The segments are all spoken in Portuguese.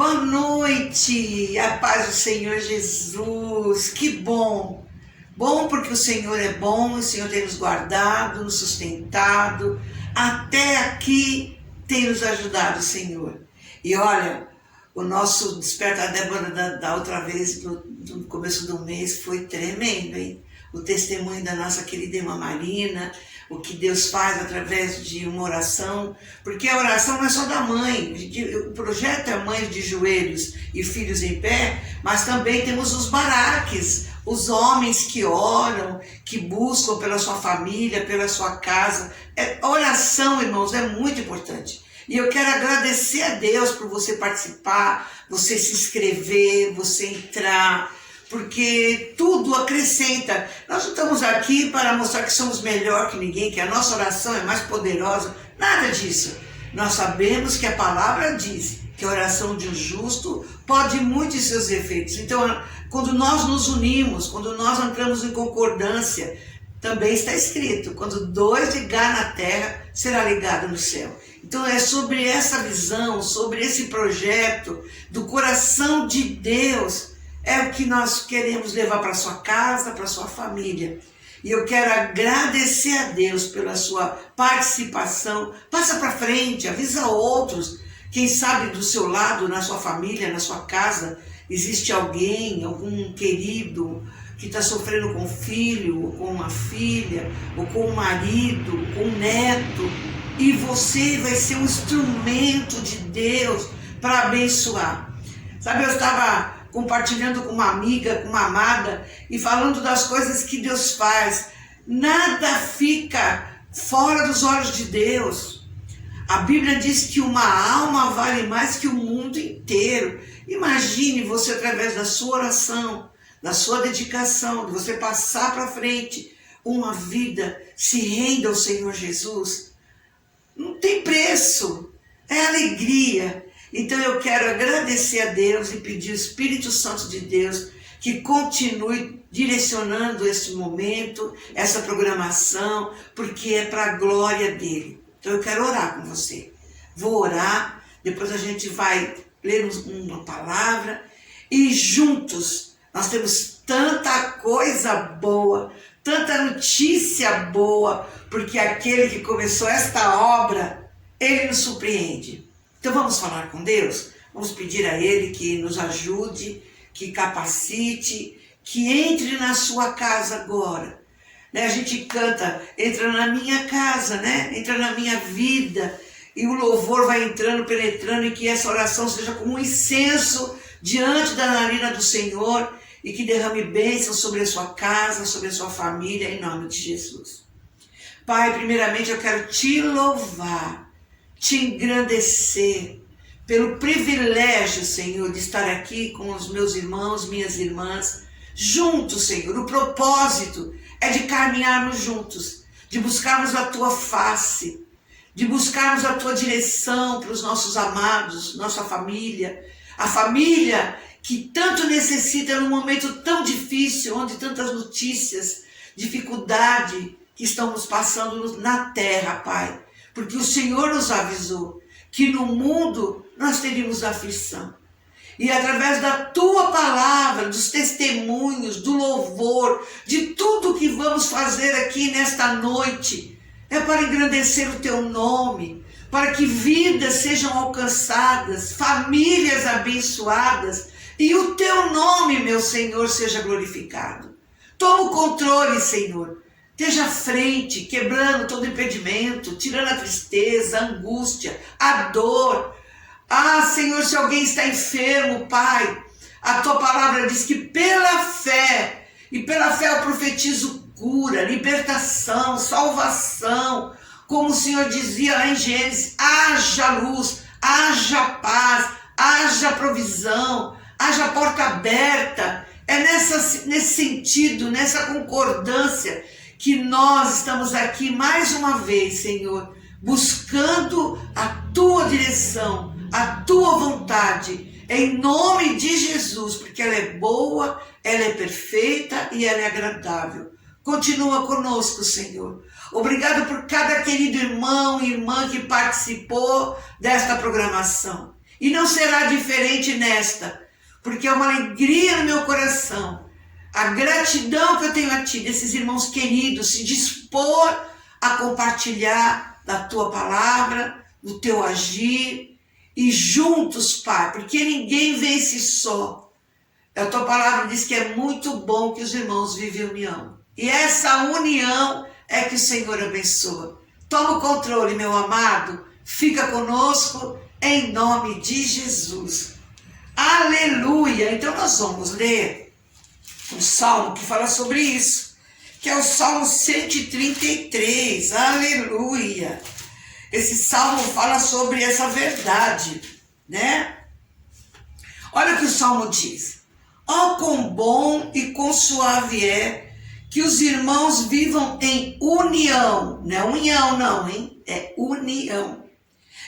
Boa noite, a paz do Senhor Jesus, que bom! Bom porque o Senhor é bom, o Senhor tem nos guardado, nos sustentado, até aqui tem nos ajudado, Senhor. E olha, o nosso Desperta Débora da outra vez, no começo do mês, foi tremendo, hein? O testemunho da nossa querida irmã Marina, o que Deus faz através de uma oração, porque a oração não é só da mãe, o projeto é Mães de Joelhos e Filhos em Pé, mas também temos os baraques, os homens que oram, que buscam pela sua família, pela sua casa. Oração, irmãos, é muito importante. E eu quero agradecer a Deus por você participar, você se inscrever, você entrar, porque tudo acrescenta. Nós não estamos aqui para mostrar que somos melhor que ninguém, que a nossa oração é mais poderosa, nada disso. Nós sabemos que a palavra diz que a oração de um justo pode muito em seus efeitos. Então, quando nós nos unimos, quando nós entramos em concordância, também está escrito, quando dois ligar na terra, será ligado no céu. Então é sobre essa visão, sobre esse projeto do coração de Deus, é o que nós queremos levar para sua casa, para sua família. E eu quero agradecer a Deus pela sua participação. Passa para frente, avisa outros. Quem sabe do seu lado, na sua família, na sua casa, existe alguém, algum querido que está sofrendo com um filho, ou com uma filha, ou com um marido, ou com um neto. E você vai ser um instrumento de Deus para abençoar. Sabe, eu estava compartilhando com uma amiga, com uma amada, e falando das coisas que Deus faz. Nada fica fora dos olhos de Deus. A Bíblia diz que uma alma vale mais que o mundo inteiro. Imagine você, através da sua oração, da sua dedicação, de você passar para frente uma vida, se renda ao Senhor Jesus. Não tem preço, é alegria. Então eu quero agradecer a Deus e pedir ao Espírito Santo de Deus que continue direcionando esse momento, essa programação, porque é para a glória dele. Então eu quero orar com você. Vou orar, depois a gente vai ler uma palavra e juntos nós temos tanta coisa boa, tanta notícia boa, porque aquele que começou esta obra, ele nos surpreende. Então vamos falar com Deus, vamos pedir a Ele que nos ajude, que capacite, que entre na sua casa agora. A gente canta, entra na minha casa, entra na minha vida, e o louvor vai entrando, penetrando, e que essa oração seja como um incenso diante da narina do Senhor, e que derrame bênção sobre a sua casa, sobre a sua família, em nome de Jesus. Pai, primeiramente eu quero te louvar, te engrandecer pelo privilégio, Senhor, de estar aqui com os meus irmãos, minhas irmãs, juntos, Senhor. O propósito é de caminharmos juntos, de buscarmos a Tua face, de buscarmos a Tua direção para os nossos amados, nossa família, a família que tanto necessita num momento tão difícil, onde tantas notícias, dificuldade que estamos passando na terra, Pai. Porque o Senhor nos avisou que no mundo nós teríamos aflição. E através da Tua palavra, dos testemunhos, do louvor, de tudo que vamos fazer aqui nesta noite, é para engrandecer o Teu nome, para que vidas sejam alcançadas, famílias abençoadas, e o Teu nome, meu Senhor, seja glorificado. Toma o controle, Senhor. Esteja à frente, quebrando todo impedimento, tirando a tristeza, a angústia, a dor. Senhor, se alguém está enfermo, Pai, a Tua palavra diz que pela fé, e pela fé eu profetizo cura, libertação, salvação. Como o Senhor dizia lá em Gênesis, haja luz, haja paz, haja provisão, haja porta aberta. É nesse sentido, nessa concordância, que nós estamos aqui mais uma vez, Senhor, buscando a Tua direção, a Tua vontade, em nome de Jesus, porque ela é boa, ela é perfeita e ela é agradável. Continua conosco, Senhor. Obrigado por cada querido irmão e irmã que participou desta programação. E não será diferente nesta, porque é uma alegria no meu coração. A gratidão que eu tenho a Ti, desses irmãos queridos, se dispor a compartilhar da Tua palavra, do Teu agir, e juntos, Pai, porque ninguém vence só. A Tua palavra diz que é muito bom que os irmãos vivem união. E essa união é que o Senhor abençoa. Toma o controle, meu amado, fica conosco, em nome de Jesus. Aleluia! Então nós vamos ler um salmo que fala sobre isso, que é o Salmo 133. Aleluia! Esse salmo fala sobre essa verdade, né? Olha o que o salmo diz. Ó, quão bom e quão suave é que os irmãos vivam em união. Não é união não, hein? É união.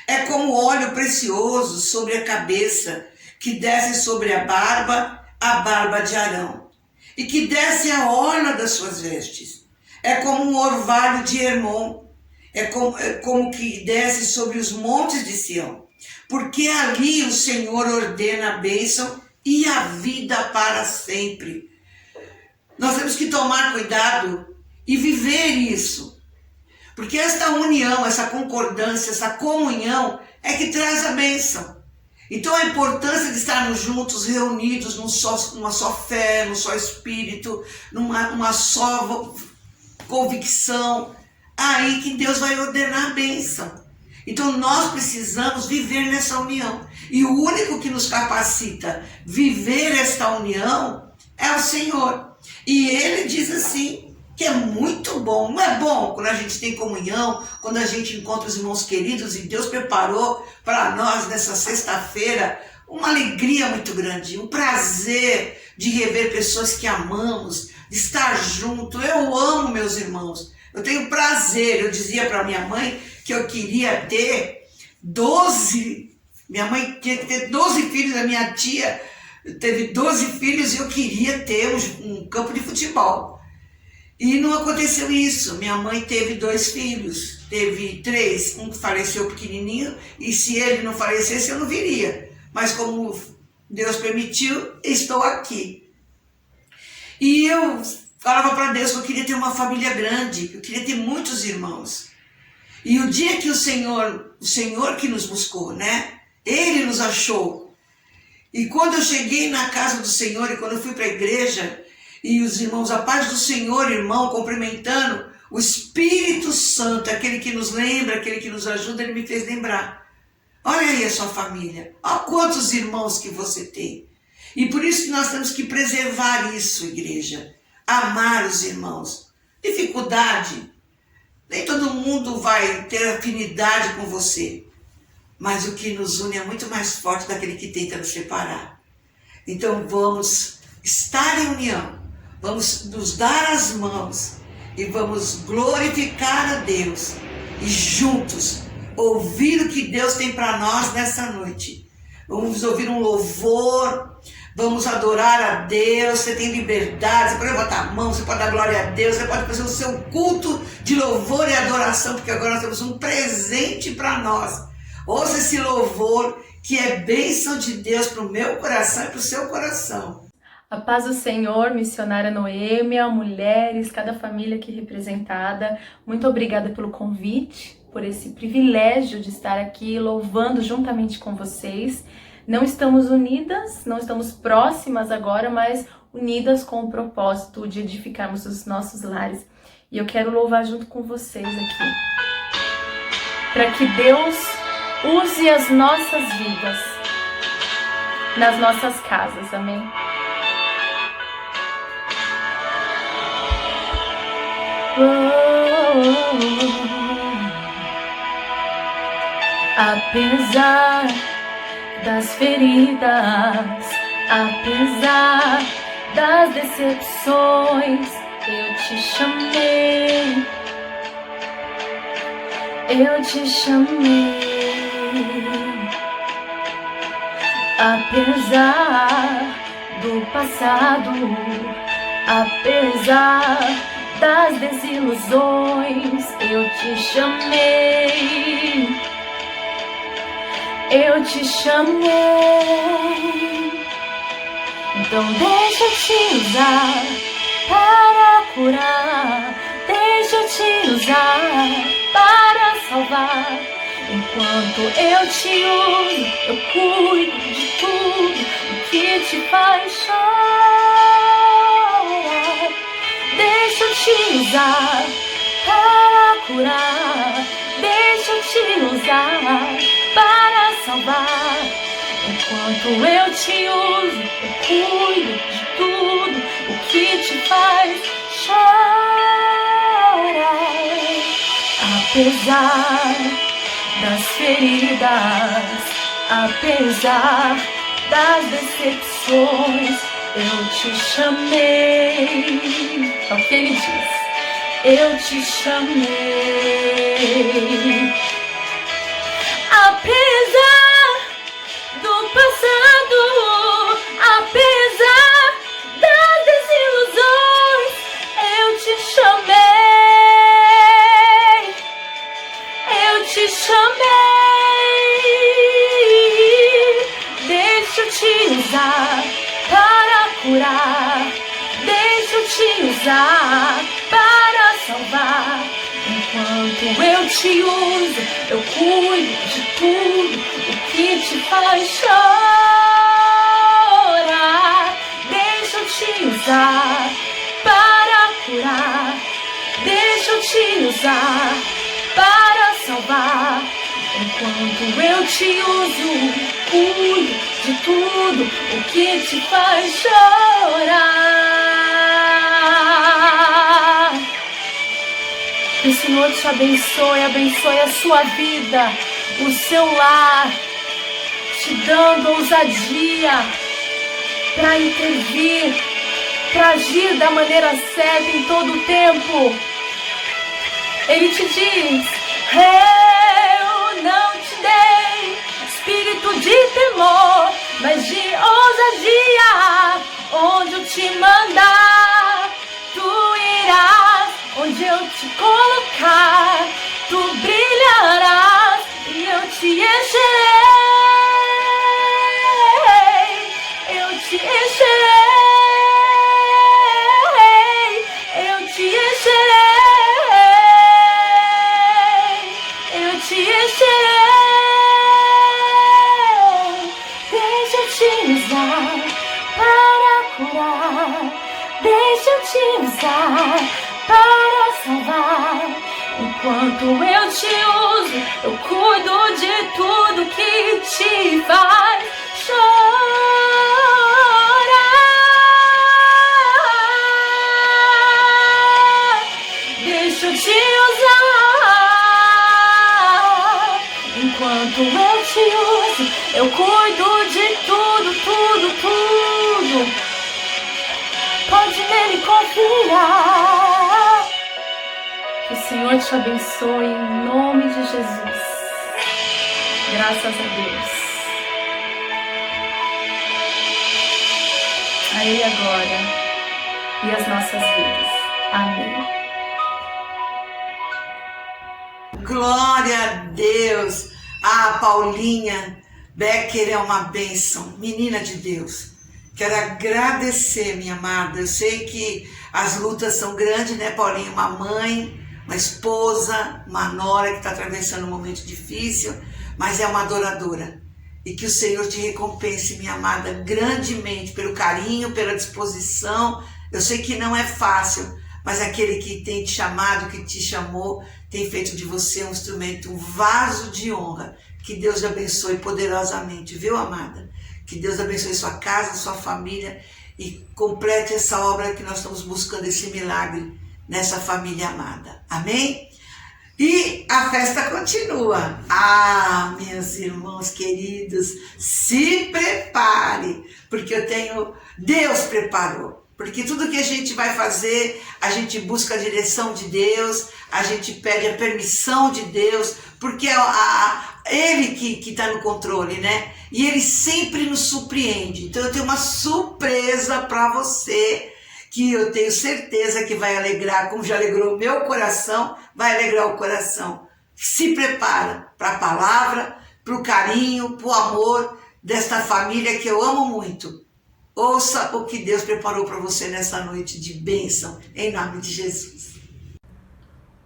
É como óleo precioso sobre a cabeça, que desce sobre a barba de Arão, e que desce a orla das suas vestes. É como um orvalho de Hermon, é como que desce sobre os montes de Sião, porque ali o Senhor ordena a bênção e a vida para sempre. Nós temos que tomar cuidado e viver isso, porque esta união, essa concordância, essa comunhão é que traz a bênção. Então a importância de estarmos juntos, reunidos numa só fé, num só espírito, numa só convicção, aí que Deus vai ordenar a bênção. Então nós precisamos viver nessa união. E o único que nos capacita a viver esta união é o Senhor. E Ele diz assim, que é muito bom. Não é bom quando a gente tem comunhão, quando a gente encontra os irmãos queridos, e Deus preparou para nós nessa sexta-feira uma alegria muito grande, um prazer de rever pessoas que amamos, de estar junto. Eu amo meus irmãos, eu tenho prazer. Eu dizia para minha mãe que eu queria ter 12, minha mãe tinha que ter 12 filhos, a minha tia teve 12 filhos e eu queria ter um campo de futebol. E não aconteceu isso. Minha mãe teve 2 filhos, teve 3, um que faleceu pequenininho, e se ele não falecesse eu não viria. Mas como Deus permitiu, estou aqui. E eu falava para Deus que eu queria ter uma família grande, eu queria ter muitos irmãos. E o dia que o Senhor que nos buscou, né? Ele nos achou. E quando eu cheguei na casa do Senhor e quando eu fui para a igreja, e os irmãos, a paz do Senhor, irmão, cumprimentando, o Espírito Santo, aquele que nos lembra, aquele que nos ajuda, ele me fez lembrar. Olha aí a sua família, olha quantos irmãos que você tem. E por isso que nós temos que preservar isso, igreja. Amar os irmãos. Dificuldade. Nem todo mundo vai ter afinidade com você. Mas o que nos une é muito mais forte daquele que tenta nos separar. Então vamos estar em união. Vamos nos dar as mãos e vamos glorificar a Deus. E juntos ouvir o que Deus tem para nós nessa noite. Vamos ouvir um louvor. Vamos adorar a Deus. Você tem liberdade, você pode levantar a mão, você pode dar glória a Deus, você pode fazer o seu culto de louvor e adoração, porque agora nós temos um presente para nós. Ouça esse louvor que é bênção de Deus para o meu coração e para o seu coração. A paz do Senhor, missionária Noêmia, mulheres, cada família aqui representada. Muito obrigada pelo convite, por esse privilégio de estar aqui louvando juntamente com vocês. Não estamos unidas, não estamos próximas agora, mas unidas com o propósito de edificarmos os nossos lares. E eu quero louvar junto com vocês aqui, para que Deus use as nossas vidas nas nossas casas, amém? Apesar das feridas, apesar das decepções, eu te chamei, eu te chamei. Apesar do passado, apesar das desilusões, eu te chamei, eu te chamei. Então deixa eu te usar para curar, deixa eu te usar para salvar. Enquanto eu te uso, eu cuido de tudo o que te faz chorar. Deixa eu te usar para curar, deixa eu te usar para salvar. Enquanto eu te uso, eu cuido de tudo o que te faz chorar. Apesar das feridas, apesar das decepções, eu te chamei. É o que ele diz. Eu te chamei. Apesar do passado, apesar das desilusões, eu te chamei. Eu te chamei. Deixa eu te usar para curar, deixa eu te usar para salvar. Enquanto eu te uso, eu cuido de tudo o que te faz chorar. Deixa eu te usar para curar, deixa eu te usar para salvar. Enquanto eu te uso, cuido de tudo o que te faz chorar. Que o Senhor te abençoe, abençoe a sua vida, o seu lar, te dando ousadia para intervir, para agir da maneira certa em todo o tempo. Ele te diz: eu não te dei espírito de temor, mas de ousadia. Onde eu te mandar, tu irás. Onde eu te colocar, tu brilharás, e eu te encherei. Eu te encherei. Eu te encherei. Eu te encherei. Deixa eu te usar para curar, deixa eu te usar para salvar. Enquanto eu te uso, eu cuido de tudo que te faz chorar. Deixa eu te usar. Enquanto eu te uso, eu cuido de tudo, tudo, tudo. Pode nele confiar. Que o Senhor te abençoe em nome de Jesus. Graças a Deus. A Ele agora e as nossas vidas. Amém. Glória a Deus. Ah, Paulinha Becker é uma bênção, menina de Deus. Quero agradecer, minha amada. Eu sei que as lutas são grandes, né, Paulinha? Uma mãe, uma esposa, uma nora que está atravessando um momento difícil, mas é uma adoradora. E que o Senhor te recompense, minha amada, grandemente pelo carinho, pela disposição. Eu sei que não é fácil, mas aquele que tem te chamado, que te chamou, tem feito de você um instrumento, um vaso de honra. Que Deus te abençoe poderosamente, viu, amada? Que Deus abençoe sua casa, sua família e complete essa obra que nós estamos buscando, esse milagre nessa família amada. Amém? E a festa continua. Ah, meus irmãos queridos, se prepare, porque Deus preparou. Porque tudo que a gente vai fazer, a gente busca a direção de Deus, a gente pede a permissão de Deus, porque é Ele que está no controle, né? E Ele sempre nos surpreende. Então eu tenho uma surpresa para você, que eu tenho certeza que vai alegrar, como já alegrou o meu coração, vai alegrar o coração. Se prepara para a palavra, para o carinho, para o amor desta família que eu amo muito. Ouça o que Deus preparou para você nessa noite de bênção, em nome de Jesus.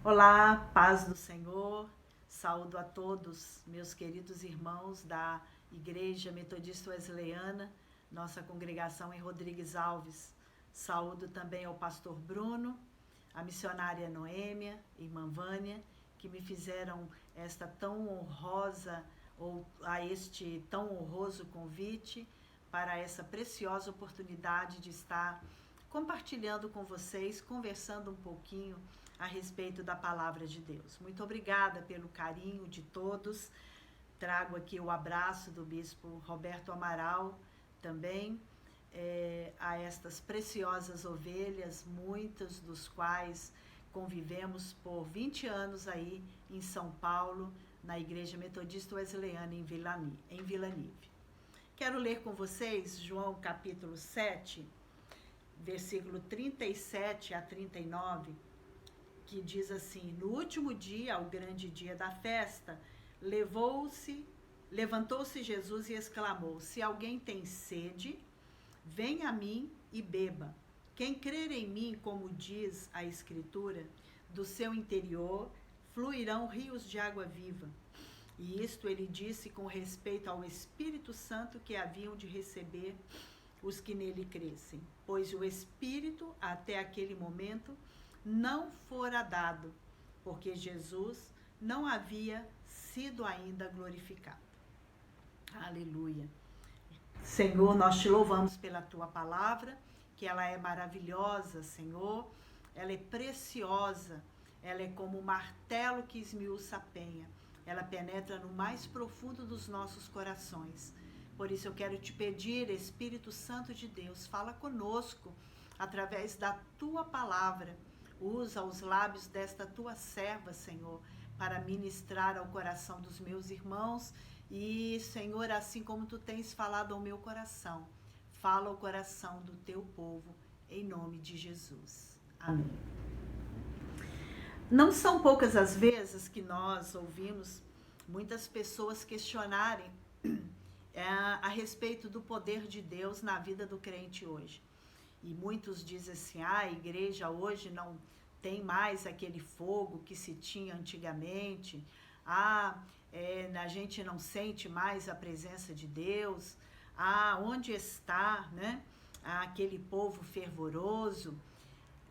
Olá, paz do Senhor, saúdo a todos meus queridos irmãos da Igreja Metodista Wesleyana, nossa congregação em Rodrigues Alves. Saúdo também ao pastor Bruno, a missionária Noêmia, irmã Vânia, que me fizeram esta tão honrosa, ou a este tão honroso convite para essa preciosa oportunidade de estar compartilhando com vocês, conversando um pouquinho a respeito da palavra de Deus. Muito obrigada pelo carinho de todos. Trago aqui o abraço do bispo Roberto Amaral também, a estas preciosas ovelhas, muitas dos quais convivemos por 20 anos aí em São Paulo, na Igreja Metodista Wesleyana em Vila Nive. Quero ler com vocês João capítulo 7, versículo 37 a 39, que diz assim: no último dia, ao grande dia da festa, levantou-se Jesus e exclamou: se alguém tem sede, venha a mim e beba. Quem crer em mim, como diz a Escritura, do seu interior fluirão rios de água viva. E isto ele disse com respeito ao Espírito Santo que haviam de receber os que nele crescem, pois o Espírito, até aquele momento, não fora dado, porque Jesus não havia sido ainda glorificado. Aleluia. Senhor, nós te louvamos pela tua palavra, que ela é maravilhosa, Senhor, ela é preciosa, ela é como um martelo que esmiuça a penha, ela penetra no mais profundo dos nossos corações. Por isso eu quero te pedir, Espírito Santo de Deus, fala conosco através da tua palavra. Usa os lábios desta tua serva, Senhor, para ministrar ao coração dos meus irmãos. E, Senhor, assim como tu tens falado ao meu coração, fala ao coração do teu povo, em nome de Jesus. Amém. Não são poucas as vezes que nós ouvimos muitas pessoas questionarem a respeito do poder de Deus na vida do crente hoje. E muitos dizem assim, a igreja hoje não tem mais aquele fogo que se tinha antigamente, a gente não sente mais a presença de Deus, onde está, né, aquele povo fervoroso.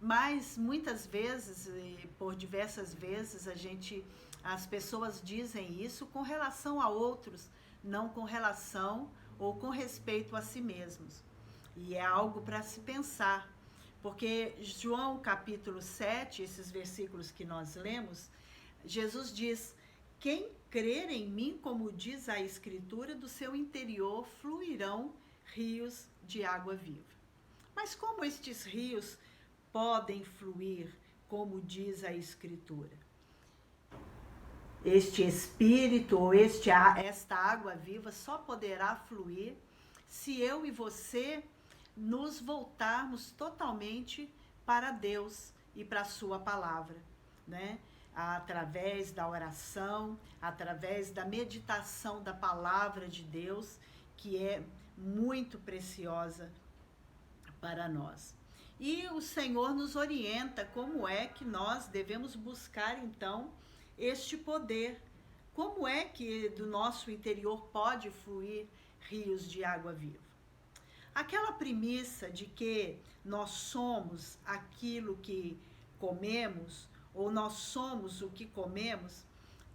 Mas muitas vezes, por diversas vezes, as pessoas dizem isso com relação a outros, não com relação ou com respeito a si mesmos. E é algo para se pensar, porque João capítulo 7, esses versículos que nós lemos, Jesus diz, quem crer em mim, como diz a Escritura, do seu interior fluirão rios de água viva. Mas como estes rios podem fluir, como diz a Escritura? Este Espírito ou esta água viva só poderá fluir se eu e você nos voltarmos totalmente para Deus e para a sua palavra, né? Através da oração, através da meditação da palavra de Deus, que é muito preciosa para nós. E o Senhor nos orienta como é que nós devemos buscar, então, este poder. Como é que do nosso interior pode fluir rios de água viva? Aquela premissa de que nós somos aquilo que comemos, ou nós somos o que comemos,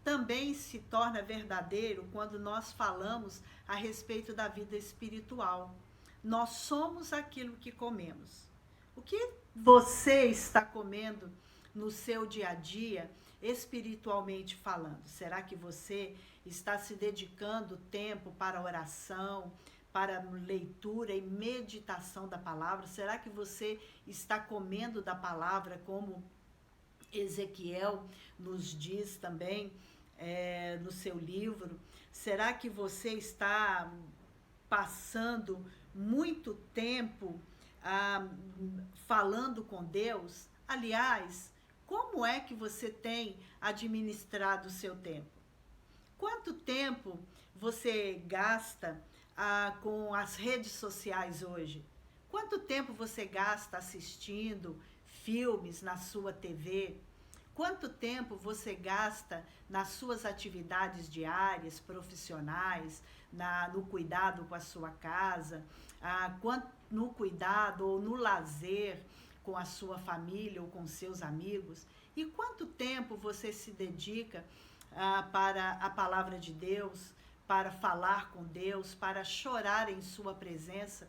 também se torna verdadeiro quando nós falamos a respeito da vida espiritual. Nós somos aquilo que comemos. O que você está comendo no seu dia a dia, espiritualmente falando? Será que você está se dedicando tempo para oração, para leitura e meditação da palavra? Será que você está comendo da palavra, como Ezequiel nos diz também no seu livro? Será que você está passando muito tempo falando com Deus? Aliás, como é que você tem administrado o seu tempo? Quanto tempo você gasta com as redes sociais hoje? Quanto tempo você gasta assistindo filmes na sua TV? Quanto tempo você gasta nas suas atividades diárias, profissionais, no cuidado com a sua casa, no cuidado ou no lazer com a sua família ou com seus amigos? E quanto tempo você se dedica para a palavra de Deus, para falar com Deus, para chorar em sua presença,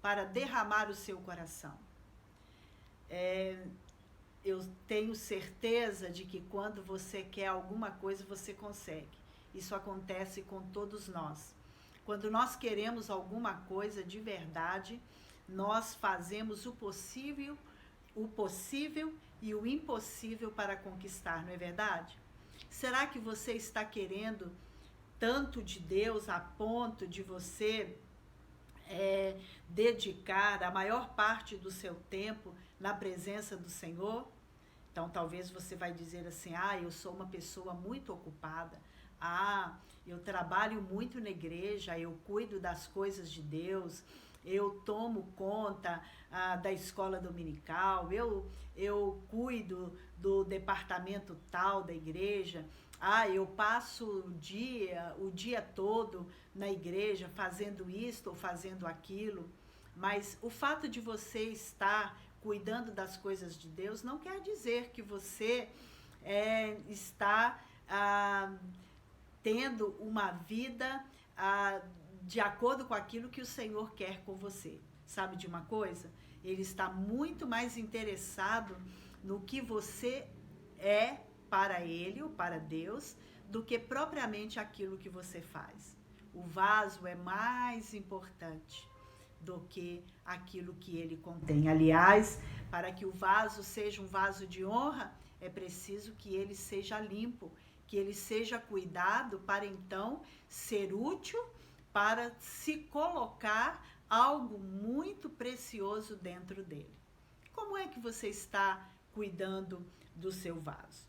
para derramar o seu coração? Eu tenho certeza de que quando você quer alguma coisa, você consegue. Isso acontece com todos nós. Quando nós queremos alguma coisa de verdade, nós fazemos o possível e o impossível para conquistar, não é verdade? Será que você está querendo tanto de Deus a ponto de você dedicar a maior parte do seu tempo na presença do Senhor? Então, talvez você vai dizer assim, eu sou uma pessoa muito ocupada, eu trabalho muito na igreja, eu cuido das coisas de Deus, eu tomo conta da escola dominical, eu cuido do departamento tal da igreja, eu passo o dia todo na igreja fazendo isto ou fazendo aquilo. Mas o fato de você estar cuidando das coisas de Deus não quer dizer que você está tendo uma vida de acordo com aquilo que o Senhor quer com você. Sabe de uma coisa? Ele está muito mais interessado no que você é para Ele ou para Deus do que propriamente aquilo que você faz. O vaso é mais importante do que aquilo que ele contém. Aliás, para que o vaso seja um vaso de honra, é preciso que ele seja limpo, que ele seja cuidado para então ser útil, para se colocar algo muito precioso dentro dele. Como é que você está cuidando do seu vaso?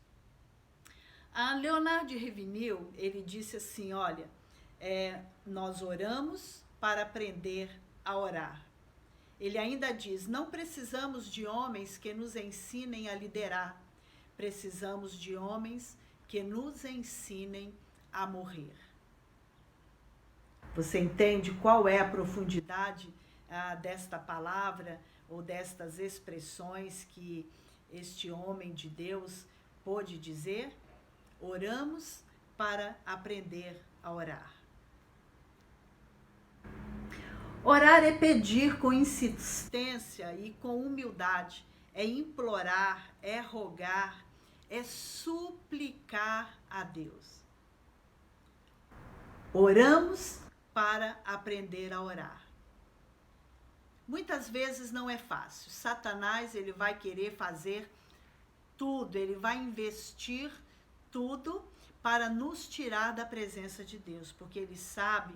Leonard Ravenhill, ele disse assim, olha, nós oramos para aprender a orar. Ele ainda diz, não precisamos de homens que nos ensinem a liderar, precisamos de homens que nos ensinem a morrer. Você entende qual é a profundidade desta palavra ou destas expressões que este homem de Deus pôde dizer? Oramos para aprender a orar. Orar é pedir com insistência e com humildade, é implorar, é rogar, é suplicar a Deus. Oramos para aprender a orar. Muitas vezes não é fácil. Satanás, ele vai querer fazer tudo, ele vai investir tudo para nos tirar da presença de Deus, porque ele sabe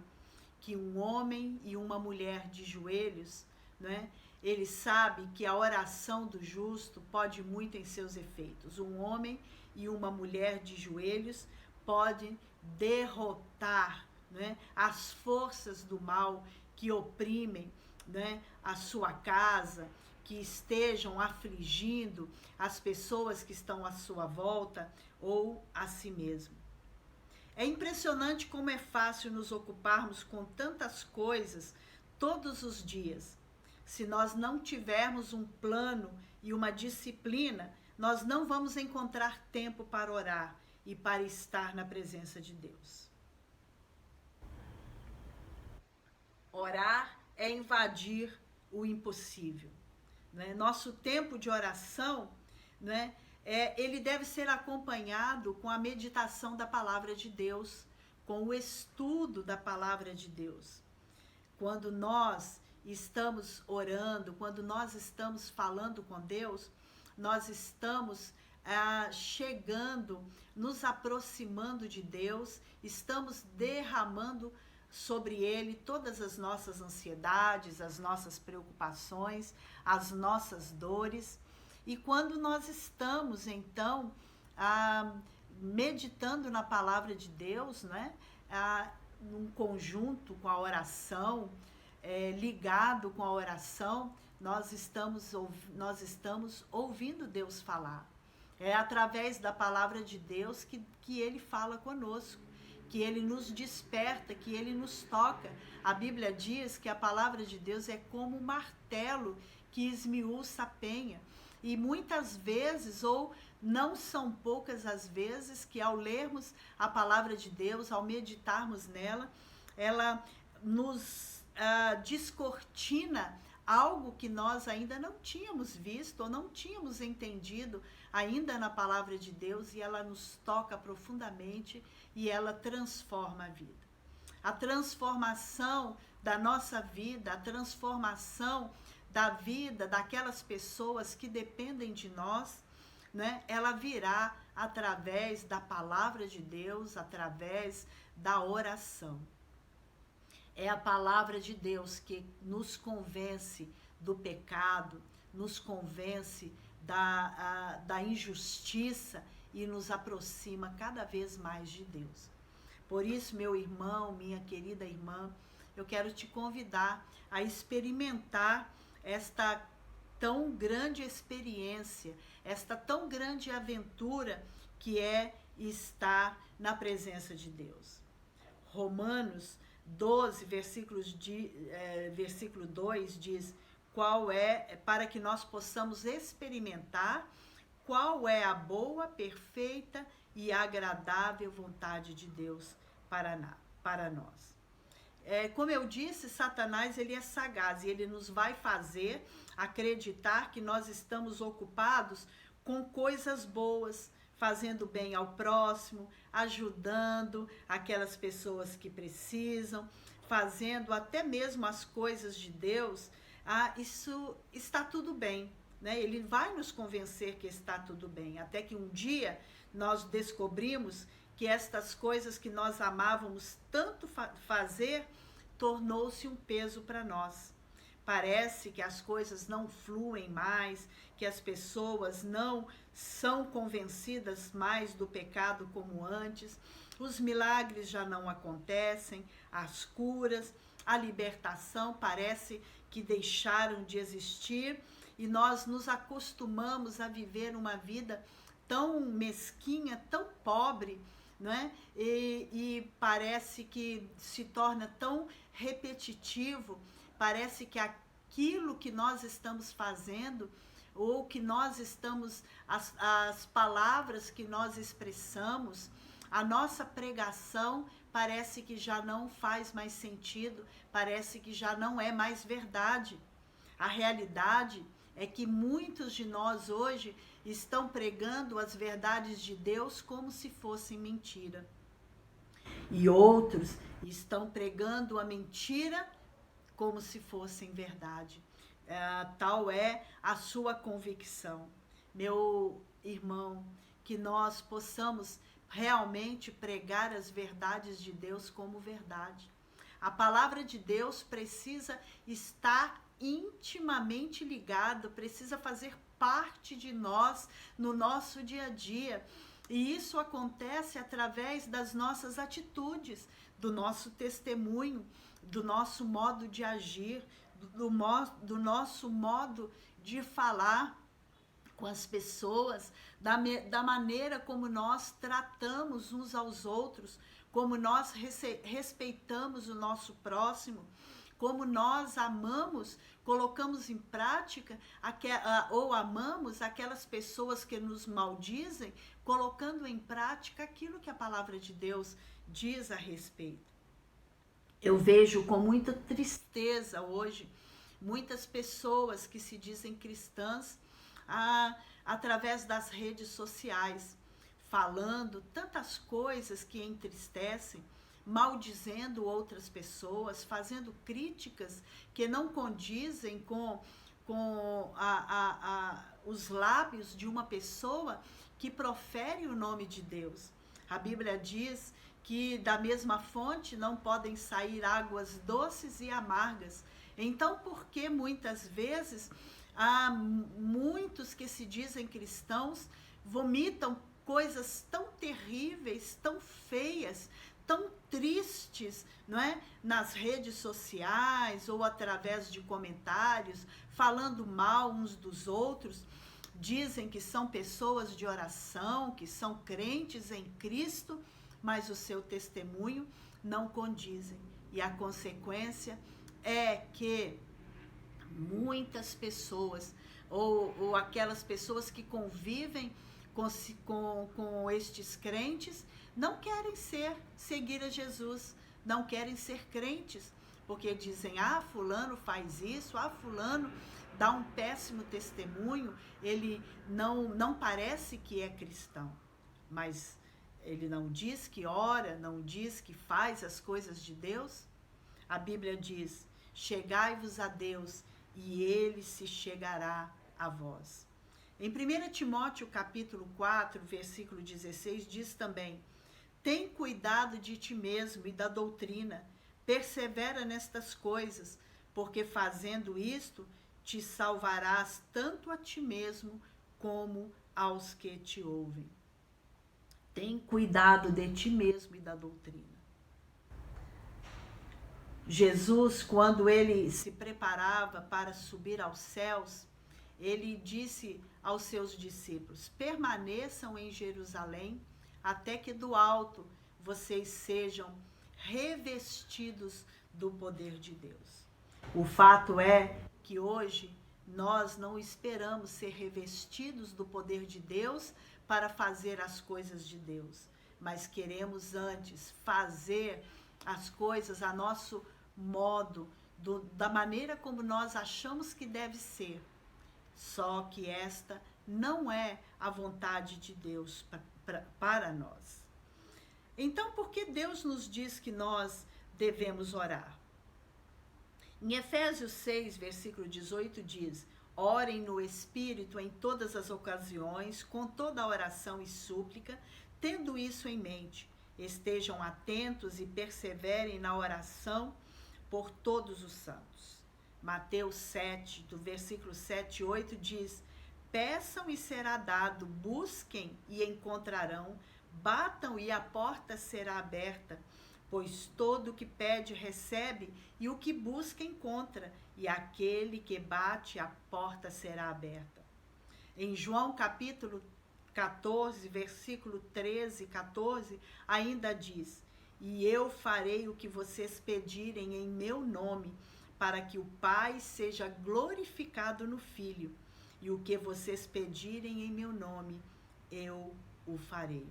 que um homem e uma mulher de joelhos, né, ele sabe que a oração do justo pode muito em seus efeitos. Um homem e uma mulher de joelhos podem derrotar, né, as forças do mal que oprimem, né, a sua casa, que estejam afligindo as pessoas que estão à sua volta ou a si mesmo. É impressionante como é fácil nos ocuparmos com tantas coisas todos os dias. Se nós não tivermos um plano e uma disciplina, nós não vamos encontrar tempo para orar e para estar na presença de Deus. Orar é invadir o impossível, né? Nosso tempo de oração, né, ele deve ser acompanhado com a meditação da palavra de Deus, com o estudo da palavra de Deus. Quando nós estamos orando, quando nós estamos falando com Deus, nós estamos chegando, nos aproximando de Deus, estamos derramando sobre Ele todas as nossas ansiedades, as nossas preocupações, as nossas dores. E quando nós estamos, então, meditando na palavra de Deus, né, num conjunto com a oração, ligado com a oração, nós estamos ouvindo Deus falar. É através da palavra de Deus que Ele fala conosco, que Ele nos desperta, que Ele nos toca. A Bíblia diz que a palavra de Deus é como um martelo que esmiuça a penha. E muitas vezes, ou não são poucas as vezes, que ao lermos a palavra de Deus, ao meditarmos nela, ela nos descortina algo que nós ainda não tínhamos visto ou não tínhamos entendido ainda na palavra de Deus, e ela nos toca profundamente e ela transforma a vida. A transformação da nossa vida, a transformação da vida daquelas pessoas que dependem de nós, né? Ela virá através da palavra de Deus, através da oração. É a palavra de Deus que nos convence do pecado, nos convence da injustiça e nos aproxima cada vez mais de Deus. Por isso, meu irmão, minha querida irmã, eu quero te convidar a experimentar esta tão grande experiência, esta tão grande aventura que é estar na presença de Deus. Romanos 12, versículo 2 diz: qual é, para que nós possamos experimentar qual é a boa, perfeita e agradável vontade de Deus para nós. Como eu disse, Satanás ele é sagaz e ele nos vai fazer acreditar que nós estamos ocupados com coisas boas, fazendo bem ao próximo, ajudando aquelas pessoas que precisam, fazendo até mesmo as coisas de Deus. Isso está tudo bem, né? Ele vai nos convencer que está tudo bem, até que um dia nós descobrimos que estas coisas que nós amávamos tanto fazer tornou-se um peso para nós. Parece que as coisas não fluem mais, que as pessoas não são convencidas mais do pecado como antes, os milagres já não acontecem, as curas, a libertação parece que deixaram de existir, e nós nos acostumamos a viver uma vida tão mesquinha, tão pobre, né? E parece que se torna tão repetitivo, parece que aquilo que nós estamos fazendo, ou que nós estamos, as palavras que nós expressamos, a nossa pregação parece que já não faz mais sentido, parece que já não é mais verdade. A realidade é que muitos de nós hoje estão pregando as verdades de Deus como se fossem mentira. E outros estão pregando a mentira como se fossem verdade. Tal é a sua convicção. Meu irmão, que nós possamos realmente pregar as verdades de Deus como verdade. A palavra de Deus precisa estar intimamente ligada, precisa fazer parte de nós no nosso dia a dia. E isso acontece através das nossas atitudes, do nosso testemunho, do nosso modo de agir, do nosso modo de falar com as pessoas, da maneira como nós tratamos uns aos outros, como nós respeitamos o nosso próximo, como nós amamos, colocamos em prática, ou amamos aquelas pessoas que nos maldizem, colocando em prática aquilo que a palavra de Deus diz a respeito. Eu vejo com muita tristeza hoje, muitas pessoas que se dizem cristãs, através das redes sociais, falando tantas coisas que entristecem, maldizendo outras pessoas, fazendo críticas que não condizem com os lábios de uma pessoa que profere o nome de Deus. A Bíblia diz que da mesma fonte não podem sair águas doces e amargas. Então, por que muitas vezes há muitos que se dizem cristãos vomitam coisas tão terríveis, tão feias, tão tristes, não é? Nas redes sociais ou através de comentários, falando mal uns dos outros. Dizem que são pessoas de oração, que são crentes em Cristo, mas o seu testemunho não condizem. E a consequência é que muitas pessoas, ou aquelas pessoas que convivem com estes crentes, não querem seguir a Jesus, não querem ser crentes, porque dizem, fulano faz isso, fulano dá um péssimo testemunho, ele não parece que é cristão, mas ele não diz que ora, não diz que faz as coisas de Deus. A Bíblia diz, chegai-vos a Deus e ele se chegará a vós. Em 1 Timóteo capítulo 4, versículo 16, diz também, tem cuidado de ti mesmo e da doutrina, persevera nestas coisas, porque fazendo isto, te salvarás tanto a ti mesmo como aos que te ouvem. Tem cuidado de ti mesmo e da doutrina. Jesus, quando ele se preparava para subir aos céus, ele disse aos seus discípulos, permaneçam em Jerusalém, até que do alto vocês sejam revestidos do poder de Deus. O fato é que hoje nós não esperamos ser revestidos do poder de Deus para fazer as coisas de Deus, mas queremos antes fazer as coisas a nosso modo, da maneira como nós achamos que deve ser. Só que esta não é a vontade de Deus para nós. Então, por que Deus nos diz que nós devemos orar? Em Efésios 6, versículo 18 diz, orem no Espírito em todas as ocasiões, com toda oração e súplica, tendo isso em mente, estejam atentos e perseverem na oração por todos os santos. Mateus 7, do versículo 7 e 8 diz, peçam e será dado, busquem e encontrarão, batam e a porta será aberta, pois todo o que pede recebe, e o que busca encontra, e aquele que bate a porta será aberta. Em João capítulo 14, versículo 13 e 14, ainda diz, e eu farei o que vocês pedirem em meu nome, para que o Pai seja glorificado no Filho, e o que vocês pedirem em meu nome, eu o farei.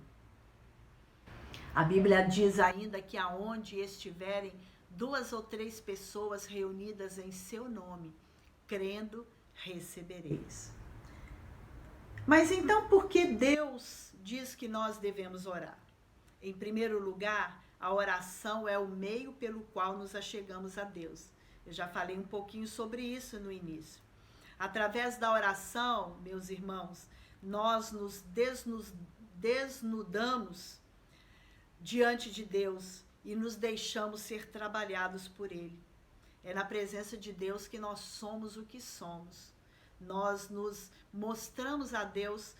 A Bíblia diz ainda que aonde estiverem 2 ou 3 pessoas reunidas em seu nome, crendo, recebereis. Mas então por que Deus diz que nós devemos orar? Em primeiro lugar, a oração é o meio pelo qual nos achegamos a Deus. Eu já falei um pouquinho sobre isso no início. Através da oração, meus irmãos, nós nos desnudamos diante de Deus e nos deixamos ser trabalhados por Ele. É na presença de Deus que nós somos o que somos. Nós nos mostramos a Deus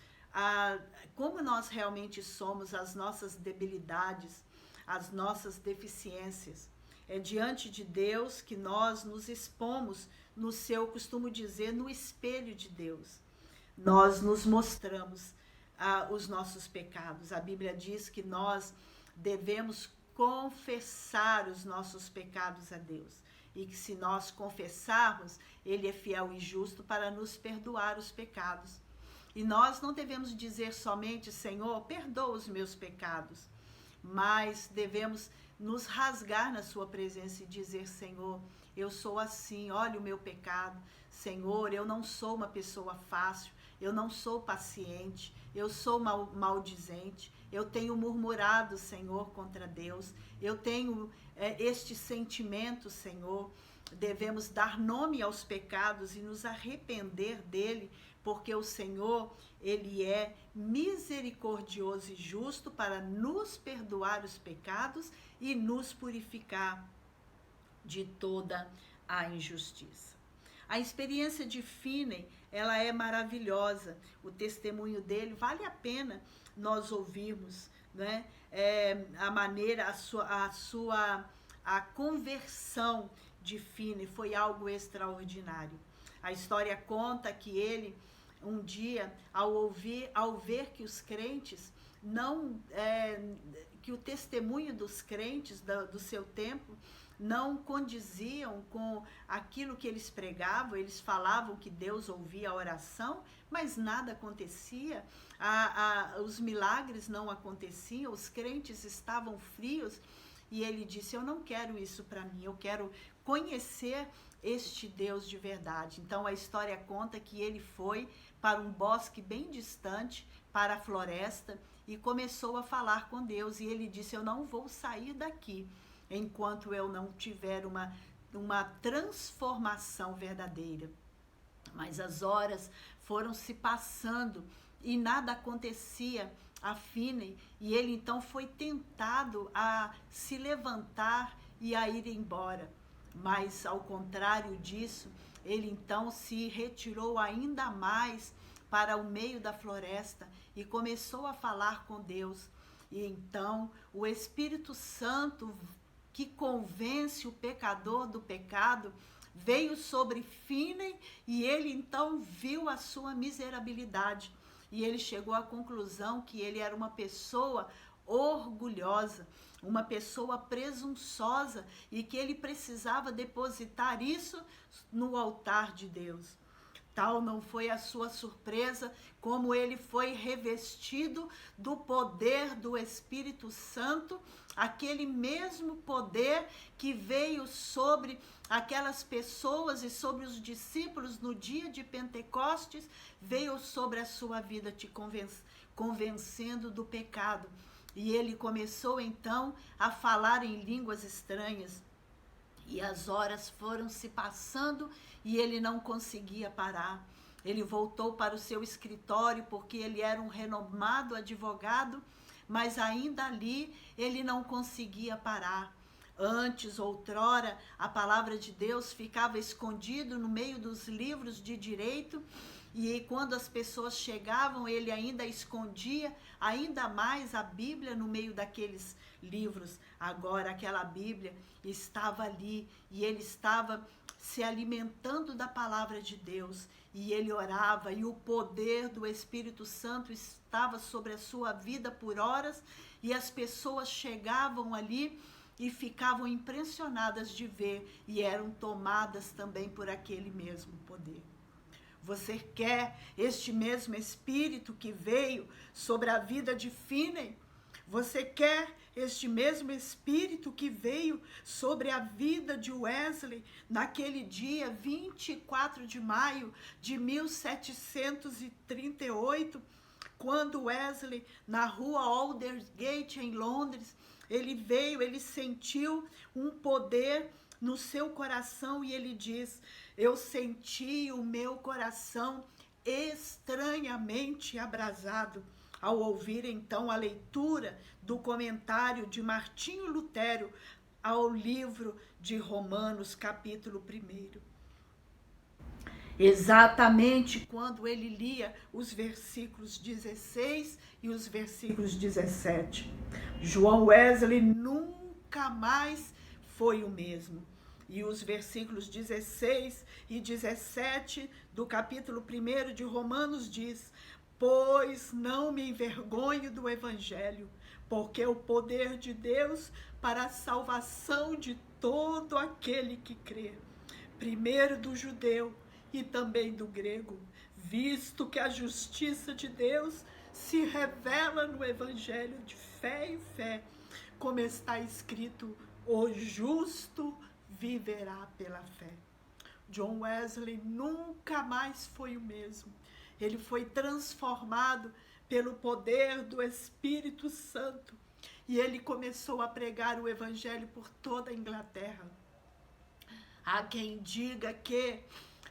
como nós realmente somos, as nossas debilidades, as nossas deficiências. É diante de Deus que nós nos expomos no seu, costumo dizer, no espelho de Deus. Nós nos mostramos os nossos pecados. A Bíblia diz que nós devemos confessar os nossos pecados a Deus. E que se nós confessarmos, Ele é fiel e justo para nos perdoar os pecados. E nós não devemos dizer somente, Senhor, perdoa os meus pecados, mas devemos nos rasgar na sua presença e dizer, Senhor, eu sou assim, olha o meu pecado. Senhor, eu não sou uma pessoa fácil, eu não sou paciente, eu sou maldizente, eu tenho murmurado, Senhor, contra Deus, eu tenho este sentimento, Senhor. Devemos dar nome aos pecados e nos arrepender dele, porque o Senhor, Ele é misericordioso e justo para nos perdoar os pecados e nos purificar de toda a injustiça. A experiência de Finney, ela é maravilhosa. O testemunho dele vale a pena nós ouvirmos, né? A conversão de Finney foi algo extraordinário. A história conta que ele, um dia, ao ver que os crentes que o testemunho dos crentes do seu tempo não condiziam com aquilo que eles pregavam. Eles falavam que Deus ouvia a oração, mas nada acontecia, os milagres não aconteciam, os crentes estavam frios, e ele disse: eu não quero isso para mim, eu quero conhecer este Deus de verdade. Então a história conta que ele foi para um bosque bem distante, para a floresta, e começou a falar com Deus, e ele disse: eu não vou sair daqui enquanto eu não tiver uma transformação verdadeira. Mas as horas foram se passando e nada acontecia a Finney, e ele então foi tentado a se levantar e a ir embora. Mas ao contrário disso, ele então se retirou ainda mais para o meio da floresta e começou a falar com Deus. E então o Espírito Santo, que convence o pecador do pecado, veio sobre Finney, e ele então viu a sua miserabilidade. E ele chegou à conclusão que ele era uma pessoa orgulhosa, uma pessoa presunçosa, e que ele precisava depositar isso no altar de Deus. Tal não foi a sua surpresa como ele foi revestido do poder do Espírito Santo, aquele mesmo poder que veio sobre aquelas pessoas e sobre os discípulos no dia de Pentecostes, veio sobre a sua vida, te convencendo do pecado. E ele começou então a falar em línguas estranhas. E as horas foram se passando e ele não conseguia parar. Ele voltou para o seu escritório, porque ele era um renomado advogado, mas ainda ali ele não conseguia parar. Antes, outrora, a palavra de Deus ficava escondido no meio dos livros de direito, e quando as pessoas chegavam, ele ainda escondia ainda mais a Bíblia no meio daqueles livros. Agora aquela Bíblia estava ali, e ele estava se alimentando da palavra de Deus, e ele orava, e o poder do Espírito Santo estava sobre a sua vida por horas, e as pessoas chegavam ali e ficavam impressionadas de ver, e eram tomadas também por aquele mesmo poder. Você quer este mesmo Espírito que veio sobre a vida de Finney? Você quer este mesmo Espírito que veio sobre a vida de Wesley naquele dia 24 de maio de 1738, quando Wesley, na rua Aldersgate, em Londres, ele veio, ele sentiu um poder no seu coração, e ele diz: eu senti o meu coração estranhamente abrasado ao ouvir então a leitura do comentário de Martinho Lutero ao livro de Romanos, capítulo 1. Exatamente quando ele lia os versículos 16 e os versículos 17. João Wesley nunca mais foi o mesmo. E os versículos 16 e 17 do capítulo 1 de Romanos diz: pois não me envergonho do Evangelho, porque é o poder de Deus para a salvação de todo aquele que crê, primeiro do judeu e também do grego, visto que a justiça de Deus se revela no Evangelho de fé em fé, como está escrito: o justo viverá pela fé. John Wesley nunca mais foi o mesmo. Ele foi transformado pelo poder do Espírito Santo, e ele começou a pregar o Evangelho por toda a Inglaterra. Há quem diga que,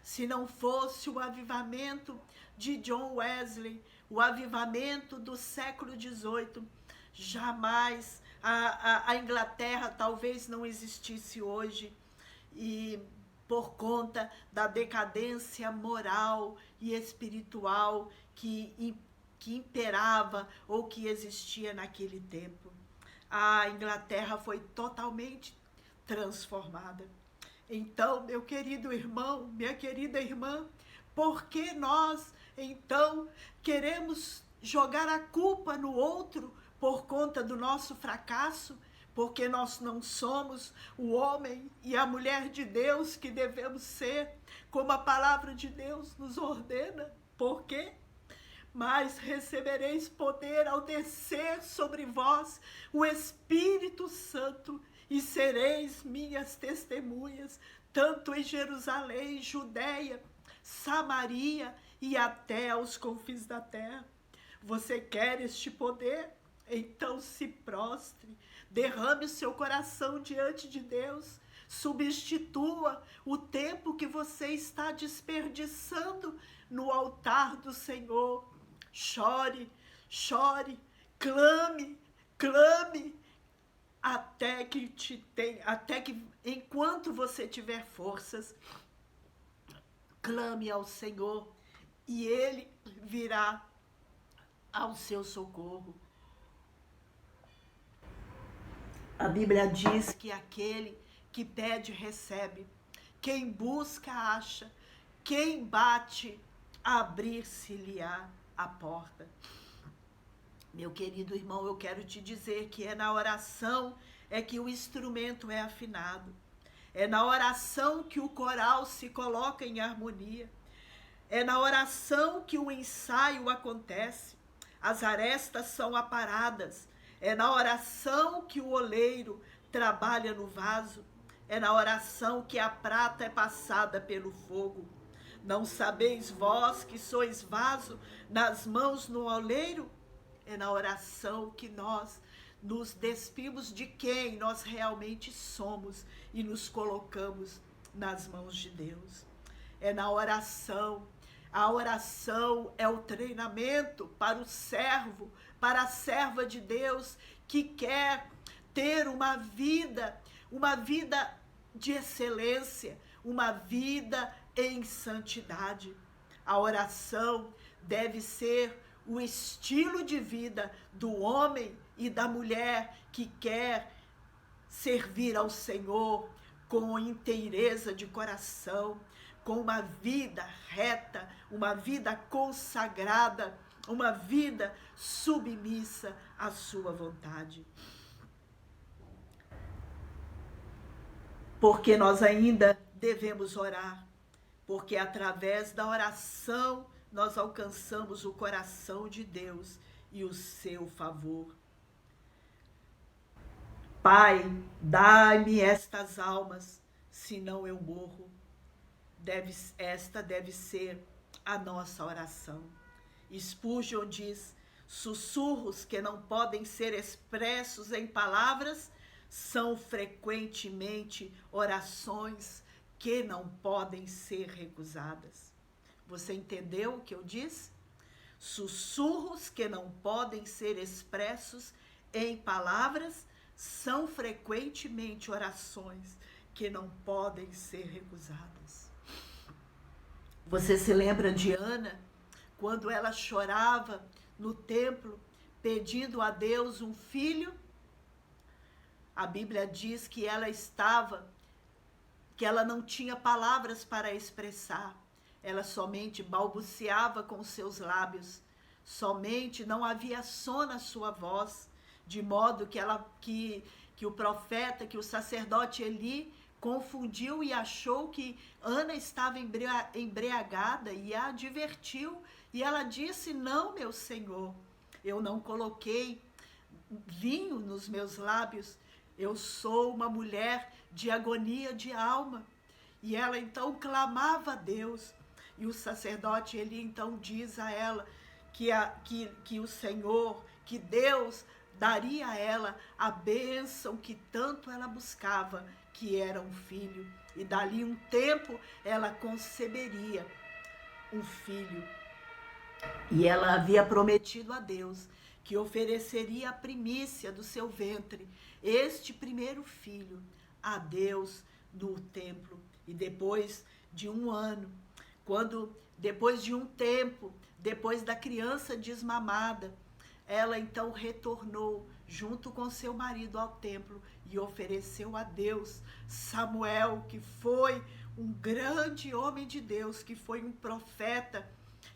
se não fosse o avivamento de John Wesley, o avivamento do século XVIII, jamais a Inglaterra talvez não existisse hoje, e por conta da decadência moral e espiritual que que imperava ou que existia naquele tempo. A Inglaterra foi totalmente transformada. Então, meu querido irmão, minha querida irmã, por que nós, então, queremos jogar a culpa no outro por conta do nosso fracasso? Porque nós não somos o homem e a mulher de Deus que devemos ser, como a palavra de Deus nos ordena. Por quê? Mas recebereis poder ao descer sobre vós o Espírito Santo, e sereis minhas testemunhas, tanto em Jerusalém, Judeia, Samaria e até aos confins da terra. Você quer este poder? Então se prostre, derrame o seu coração diante de Deus, substitua o tempo que você está desperdiçando no altar do Senhor. Chore, chore, clame, clame, até que enquanto você tiver forças, clame ao Senhor e Ele virá ao seu socorro. A Bíblia diz que aquele que pede, recebe. Quem busca, acha. Quem bate, abrir-se-lhe-á a porta. Meu querido irmão, eu quero te dizer que é na oração é que o instrumento é afinado. É na oração que o coral se coloca em harmonia. É na oração que o ensaio acontece. As arestas são aparadas. É na oração que o oleiro trabalha no vaso. É na oração que a prata é passada pelo fogo. Não sabeis vós que sois vaso nas mãos do oleiro? É na oração que nós nos despimos de quem nós realmente somos e nos colocamos nas mãos de Deus. É na oração. A oração é o treinamento para o servo, para a serva de Deus que quer ter uma vida de excelência, uma vida em santidade. A oração deve ser o estilo de vida do homem e da mulher que quer servir ao Senhor com inteireza de coração, com uma vida reta, uma vida consagrada, uma vida submissa à sua vontade. Porque nós ainda devemos orar, porque através da oração nós alcançamos o coração de Deus e o seu favor. Pai, dai-me estas almas, senão eu morro. Esta deve ser a nossa oração. Spurgeon diz: sussurros que não podem ser expressos em palavras são frequentemente orações que não podem ser recusadas. Você entendeu o que eu disse? Sussurros que não podem ser expressos em palavras são frequentemente orações que não podem ser recusadas. Você se lembra de Ana, quando ela chorava no templo, pedindo a Deus um filho? A Bíblia diz que ela não tinha palavras para expressar. Ela somente balbuciava com seus lábios. Somente não havia som na sua voz, de modo que o profeta, que o sacerdote Eli confundiu e achou que Ana estava embriagada e a advertiu. E ela disse: não, meu senhor, eu não coloquei vinho nos meus lábios. Eu sou uma mulher de agonia de alma. E ela então clamava a Deus. E o sacerdote Eli então diz a ela que o Senhor, que Deus daria a ela a bênção que tanto ela buscava, que era um filho. E dali um tempo ela conceberia um filho. E ela havia prometido a Deus que ofereceria a primícia do seu ventre, este primeiro filho, a Deus no templo. E depois de um ano, quando depois de um tempo, depois da criança desmamada, ela então retornou junto com seu marido ao templo e ofereceu a Deus Samuel, que foi um grande homem de Deus, que foi um profeta,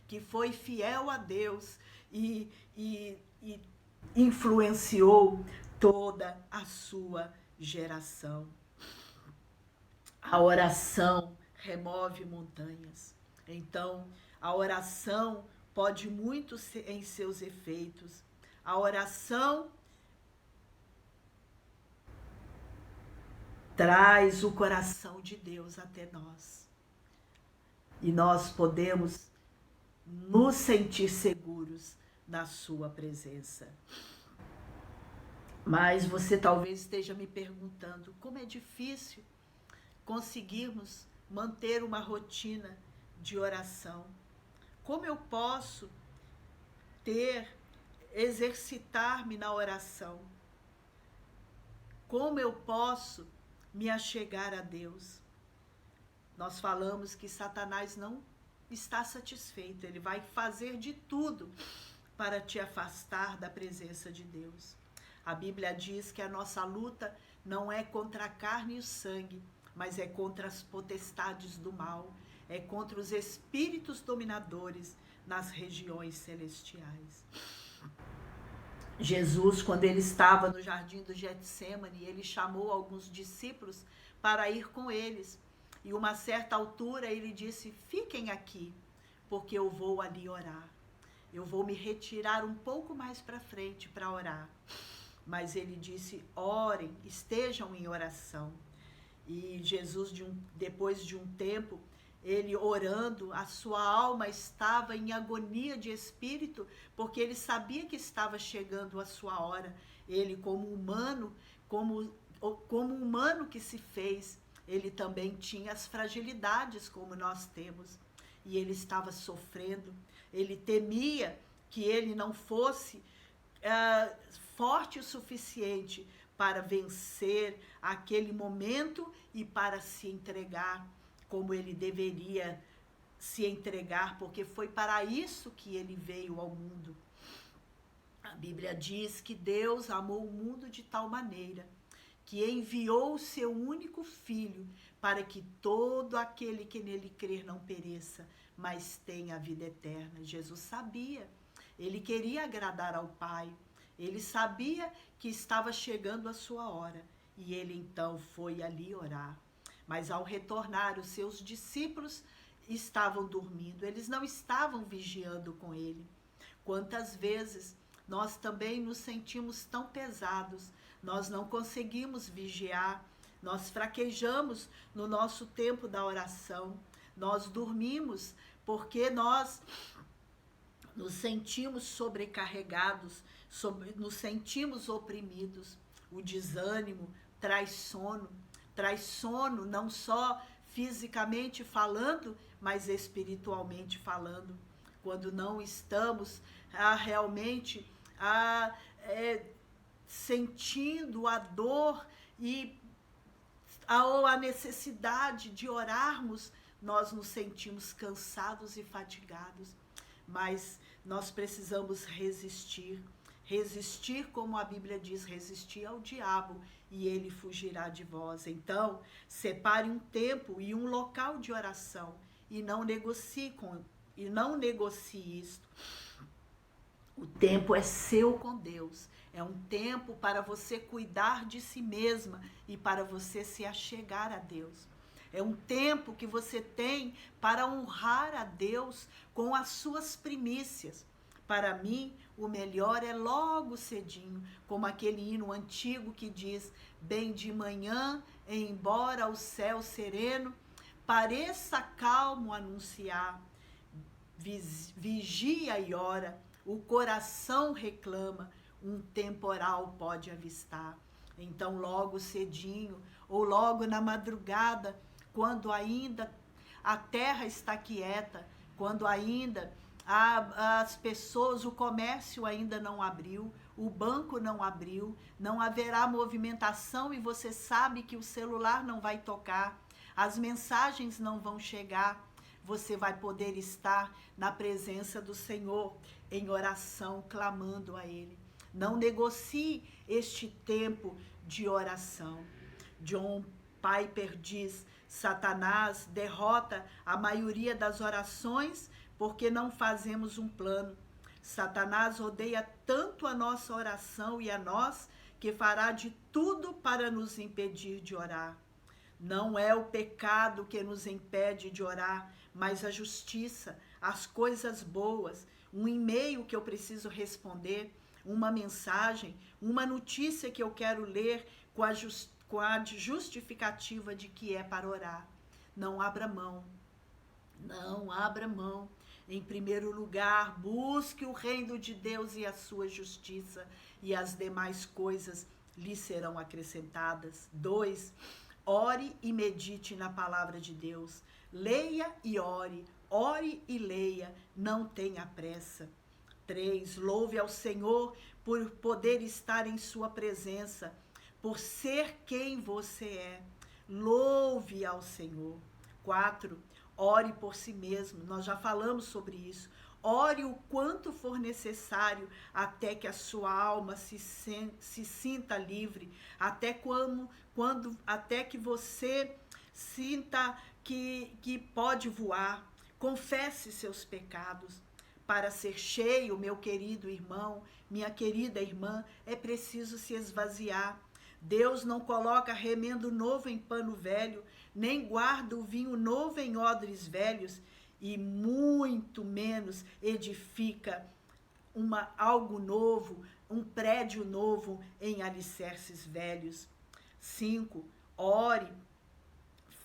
que foi fiel a Deus e influenciou toda a sua geração. A oração remove montanhas. Então, a oração pode muito em seus efeitos. A oração traz o coração de Deus até nós. E nós podemos nos sentir seguros na sua presença. Mas você talvez esteja me perguntando como é difícil conseguirmos manter uma rotina de oração. Como eu posso exercitar-me na oração? Como eu posso me achegar a Deus? Nós falamos que Satanás não está satisfeito, ele vai fazer de tudo para te afastar da presença de Deus. A Bíblia diz que a nossa luta não é contra a carne e o sangue, mas é contra as potestades do mal, é contra os espíritos dominadores nas regiões celestiais. Jesus, quando ele estava no jardim do Getsêmani, ele chamou alguns discípulos para ir com eles. E uma certa altura ele disse: fiquem aqui, porque eu vou ali orar. Eu vou me retirar um pouco mais para frente para orar. Mas ele disse: orem, estejam em oração. E Jesus, depois de um tempo, ele orando, a sua alma estava em agonia de espírito, porque ele sabia que estava chegando a sua hora. Ele, como humano que se fez, ele também tinha as fragilidades como nós temos. E ele estava sofrendo, ele temia que ele não fosse forte o suficiente para vencer aquele momento e para se entregar como ele deveria se entregar, porque foi para isso que ele veio ao mundo. A Bíblia diz que Deus amou o mundo de tal maneira que enviou o seu único filho para que todo aquele que nele crer não pereça, mas tenha a vida eterna. Jesus sabia, ele queria agradar ao Pai, ele sabia que estava chegando a sua hora e ele então foi ali orar. Mas ao retornar, os seus discípulos estavam dormindo, eles não estavam vigiando com ele. Quantas vezes nós também nos sentimos tão pesados, nós não conseguimos vigiar, nós fraquejamos no nosso tempo da oração, nós dormimos porque nós nos sentimos sobrecarregados, nos sentimos oprimidos. O desânimo traz sono não só fisicamente falando, mas espiritualmente falando. Quando não estamos realmente sentindo a dor ou a necessidade de orarmos, nós nos sentimos cansados e fatigados. Mas nós precisamos resistir, como a Bíblia diz, resistir ao diabo e ele fugirá de vós. Então, separe um tempo e um local de oração e não negocie isto. O tempo é seu com Deus, é um tempo para você cuidar de si mesma e para você se achegar a Deus. É um tempo que você tem para honrar a Deus com as suas primícias. Para mim, o melhor é logo cedinho, como aquele hino antigo que diz: bem de manhã, embora o céu sereno pareça calmo anunciar, vigia e ora, o coração reclama, um temporal pode avistar. Então, logo cedinho, ou logo na madrugada, quando ainda a terra está quieta, quando ainda as pessoas, o comércio ainda não abriu, o banco não abriu, não haverá movimentação e você sabe que o celular não vai tocar, as mensagens não vão chegar. você vai poder estar na presença do Senhor, em oração, clamando a Ele. Não negocie este tempo de oração. John Piper diz: Satanás derrota a maioria das orações porque não fazemos um plano. Satanás odeia tanto a nossa oração e a nós que fará de tudo para nos impedir de orar. Não é o pecado que nos impede de orar, mas a justiça, as coisas boas, um e-mail que eu preciso responder, uma mensagem, uma notícia que eu quero ler com a justificativa de que é para orar. Não abra mão. Não abra mão. Em primeiro lugar, busque o reino de Deus e a sua justiça, e as demais coisas lhe serão acrescentadas. 2. Ore e medite na palavra de Deus. Leia e ore. Ore e leia. Não tenha pressa. 3. Louve ao Senhor por poder estar em sua presença, por ser quem você é. Louve ao Senhor. 4. Ore por si mesmo. Nós já falamos sobre isso. Ore o quanto for necessário até que a sua alma se sinta livre, até até que você sinta que pode voar. Confesse seus pecados. Para ser cheio, meu querido irmão, minha querida irmã, é preciso se esvaziar. Deus não coloca remendo novo em pano velho, nem guarda o vinho novo em odres velhos, e muito menos edifica algo novo, um prédio novo em alicerces velhos. 5. Ore,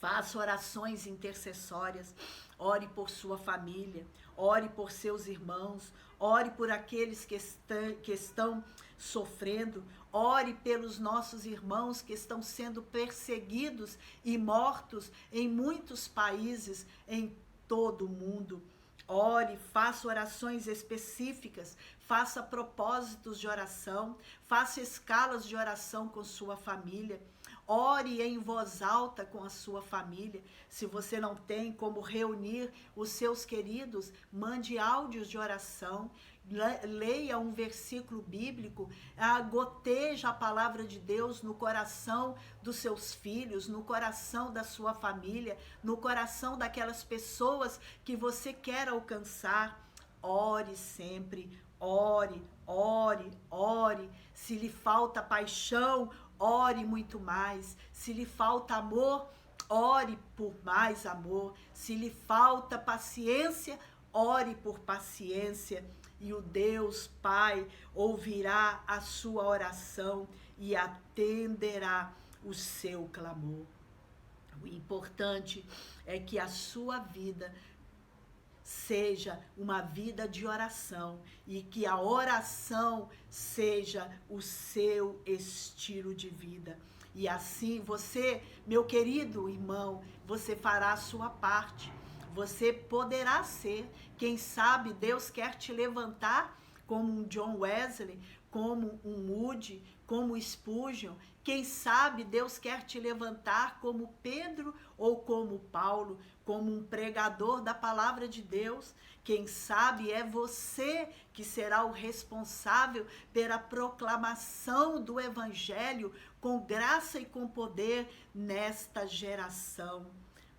faça orações intercessórias, ore por sua família, ore por seus irmãos, ore por aqueles que estão sofrendo, ore pelos nossos irmãos que estão sendo perseguidos e mortos em muitos países, em todo o mundo. Ore, faça orações específicas, faça propósitos de oração, faça escalas de oração com sua família. Ore em voz alta com a sua família. Se você não tem como reunir os seus queridos, mande áudios de oração, leia um versículo bíblico, goteja a palavra de Deus no coração dos seus filhos, no coração da sua família, no coração daquelas pessoas que você quer alcançar. Ore sempre, ore, ore, ore. Se lhe falta paixão, ore muito mais. Se lhe falta amor, ore por mais amor. Se lhe falta paciência, ore por paciência. E o Deus Pai ouvirá a sua oração e atenderá o seu clamor. O importante é que a sua vida seja uma vida de oração e que a oração seja o seu estilo de vida. E assim você, meu querido irmão, você fará a sua parte. Você poderá ser, quem sabe Deus quer te levantar como um John Wesley, como um Moody, como Spurgeon. Quem sabe Deus quer te levantar como Pedro ou como Paulo, como um pregador da palavra de Deus. Quem sabe é você que será o responsável pela proclamação do Evangelho com graça e com poder nesta geração.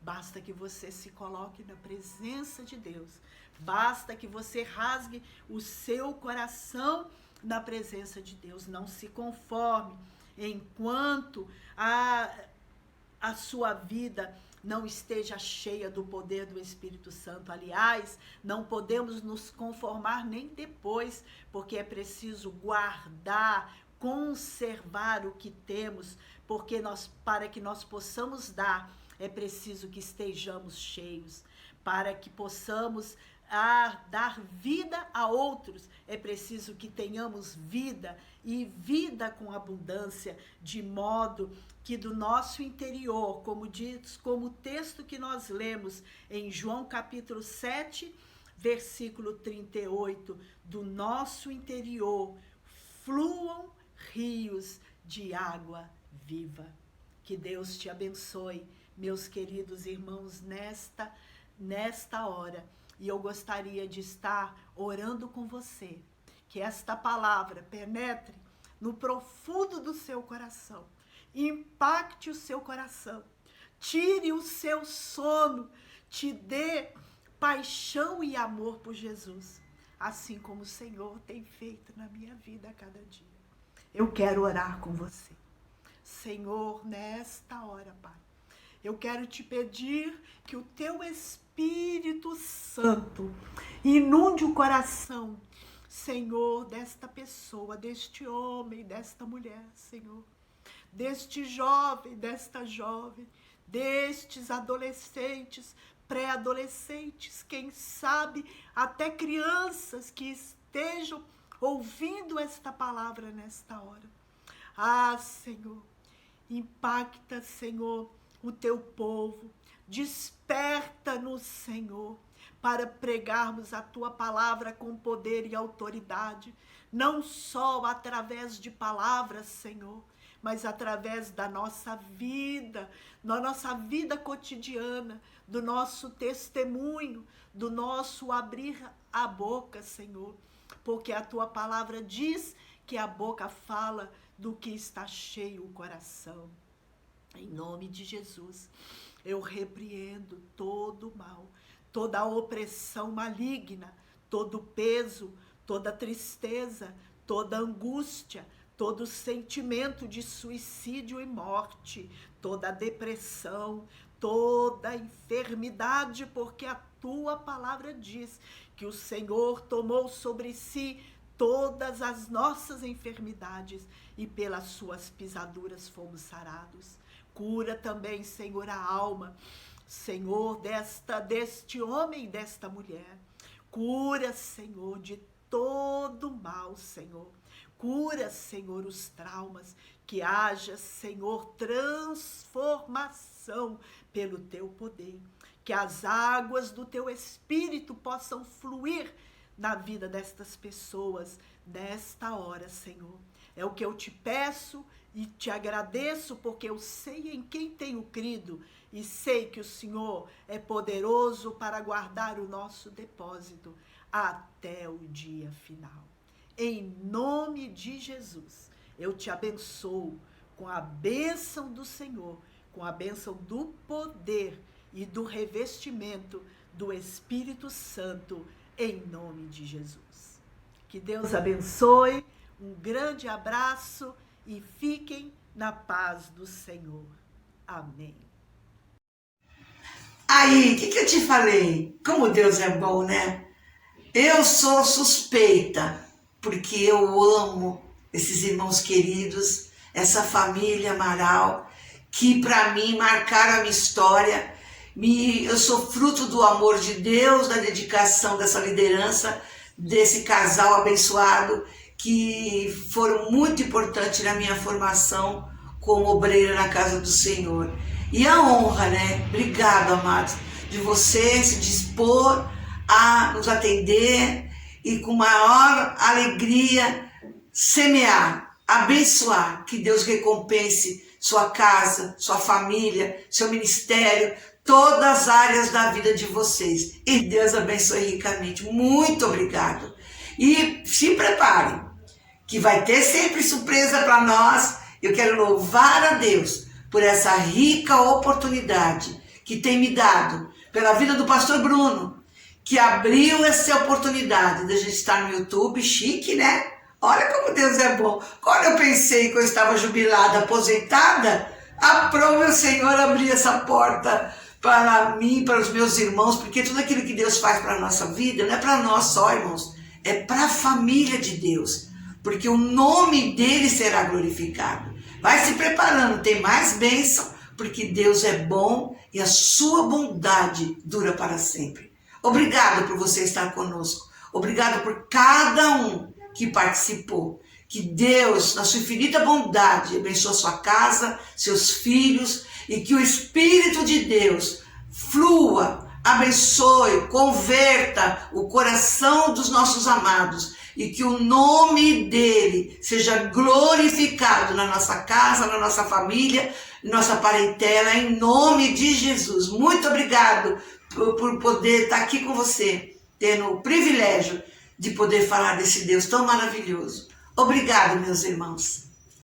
Basta que você se coloque na presença de Deus. Basta que você rasgue o seu coração na presença de Deus. Não se conforme enquanto a sua vida não esteja cheia do poder do Espírito Santo. Aliás, não podemos nos conformar nem depois, porque é preciso guardar, conservar o que temos, porque para que nós possamos dar, é preciso que estejamos cheios. Para que possamos dar vida a outros, é preciso que tenhamos vida, e vida com abundância, de modo que do nosso interior, como o texto que nós lemos em João capítulo 7, versículo 38, do nosso interior fluam rios de água viva. Que Deus te abençoe, meus queridos irmãos, nesta hora. E eu gostaria de estar orando com você, que esta palavra penetre no profundo do seu coração, impacte o seu coração, tire o seu sono, te dê paixão e amor por Jesus, assim como o Senhor tem feito na minha vida a cada dia. Eu quero orar com você. Senhor, nesta hora, Pai, eu quero te pedir que o teu Espírito Santo inunde o coração, Senhor, desta pessoa, deste homem, desta mulher, Senhor, deste jovem, desta jovem, destes adolescentes, pré-adolescentes, quem sabe até crianças que estejam ouvindo esta palavra nesta hora. Ah, Senhor, impacta, Senhor, o teu povo, desperta-nos, Senhor, para pregarmos a tua palavra com poder e autoridade, não só através de palavras, Senhor, mas através da nossa vida cotidiana, do nosso testemunho, do nosso abrir a boca, Senhor, porque a tua palavra diz que a boca fala do que está cheio o coração. Em nome de Jesus, eu repreendo todo o mal, toda a opressão maligna, todo o peso, toda a tristeza, toda a angústia, todo sentimento de suicídio e morte, toda a depressão, toda a enfermidade, porque a tua palavra diz que o Senhor tomou sobre si todas as nossas enfermidades e pelas suas pisaduras fomos sarados. Cura também, Senhor, a alma, Senhor, deste homem e desta mulher. Cura, Senhor, de todo mal, Senhor. Cura, Senhor, os traumas, que haja, Senhor, transformação pelo teu poder, que as águas do teu Espírito possam fluir na vida destas pessoas nesta hora, Senhor. É o que eu te peço e te agradeço, porque eu sei em quem tenho crido e sei que o Senhor é poderoso para guardar o nosso depósito até o dia final. Em nome de Jesus, eu te abençoo com a bênção do Senhor, com a bênção do poder e do revestimento do Espírito Santo, em nome de Jesus. Que Deus abençoe, um grande abraço e fiquem na paz do Senhor. Amém. Aí, o que eu te falei? Como Deus é bom, né? Eu sou suspeita, porque eu amo esses irmãos queridos, essa família Amaral, que para mim marcaram a minha história. Eu sou fruto do amor de Deus, da dedicação dessa liderança, desse casal abençoado, que foram muito importantes na minha formação como obreira na casa do Senhor. E a honra, né? Obrigado, amados, de você se dispor a nos atender e com maior alegria semear, abençoar, que Deus recompense sua casa, sua família, seu ministério, todas as áreas da vida de vocês. E Deus abençoe ricamente. Muito obrigado. E se preparem, que vai ter sempre surpresa para nós. Eu quero louvar a Deus por essa rica oportunidade que tem me dado, pela vida do pastor Bruno, que abriu essa oportunidade de a gente estar no YouTube, chique, né? Olha como Deus é bom. Quando eu pensei que eu estava jubilada, aposentada, aprove o Senhor abrir essa porta para mim, para os meus irmãos, porque tudo aquilo que Deus faz para a nossa vida não é para nós só, irmãos, é para a família de Deus, porque o nome dele será glorificado. Vai se preparando, tem mais bênção, porque Deus é bom e a sua bondade dura para sempre. Obrigado por você estar conosco, obrigado por cada um que participou. Que Deus, na sua infinita bondade, abençoe sua casa, seus filhos, e que o Espírito de Deus flua, abençoe, converta o coração dos nossos amados, e que o nome dele seja glorificado na nossa casa, na nossa família, nossa parentela, em nome de Jesus. Muito obrigado por poder estar aqui com você, tendo o privilégio de poder falar desse Deus tão maravilhoso. Obrigado, meus irmãos.